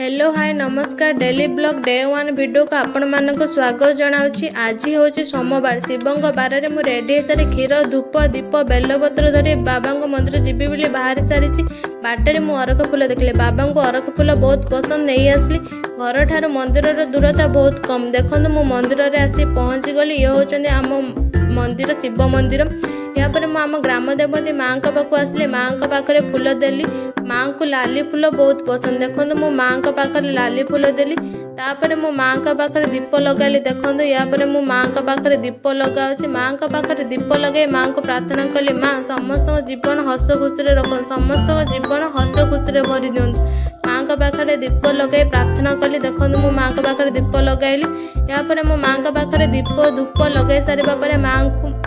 Hello hi नमस्कार daily blog day 1 video को आपण मानक स्वागत जनाऊँगी। आज हूँ सोमवार शिवों बारे मुझे रेडी हो सारी क्षीर धूप दीप बेलपत्र धरी बाबा मंदिर जीवी बोली बाहरी सारी बाटर मुझे अरख फूल देखिले बाबा को अरख फूल बहुत पसंद नहीं आसली घर ठार मंदिर दूरता बहुत कम देखो मु मंदिर में आसी पहुँची गली ये होती आम मंदिर शिव मंदिर यापर आम ग्राम देवती माँ पाक आसली माँ पाखे फूल देली माँ को लाली फूल बहुत पसंद देखो मो माँ पाखे लाली फूल देली तापर मो माँ पाखे दीप लगाली देखो यापर मो माँ पाखे दीप लगाऊँ माँ पाखे दीप लगे माँ को प्रार्थना कली माँ समस्त जीवन हस खुशी रख समस्त जीवन हस खुशी भरी दिंतु माँ पाखे दीप लगे प्रार्थना कली देखो मो माँ पाखे दीप लगाइली यापर मो माँ पाखे दीप धूप लगे सारे माँ को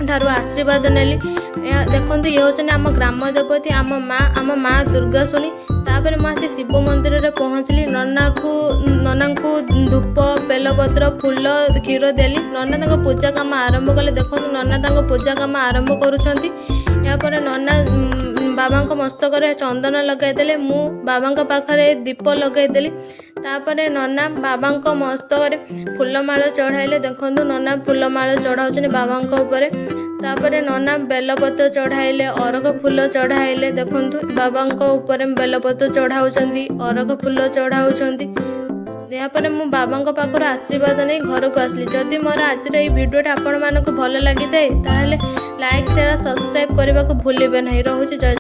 ठारू आशीर्वाद नेली देखो ये होचने आम ग्राम देवती आम माँ दुर्गा शुणी तापर मुझे शिव मंदिर में पहुँचली नना को धूप बेलपत्र फूल क्षीर देली नना पूजा कम आरंभ कले देखो नना पूजा कम आरंभ करुँपर नना बाबा मस्तक चंदन लगेदेले मु बाबा पाखे दीप लगेदेली तापर नना बाबा मस्तक फूलमाल चढ़ाइले देखो नना फूलमाल चढ़ाऊँ बाबा उपरे तापर नना बेलपत्र चढ़ाइले अरख फूल चढ़ाइले देखु बाबा ऊपर बेलपत्र चढ़ाऊँच अरख फूल चढ़ाऊँच यापर मु बाबा पाखर आशीर्वाद नहीं घर को आसली जदि मोर आज भिडियोटा आपण मानक भल लगी थाए ताहले लाइक शेयर सब्सक्राइब करने को भूलिबे नहीं। रहुछि जय।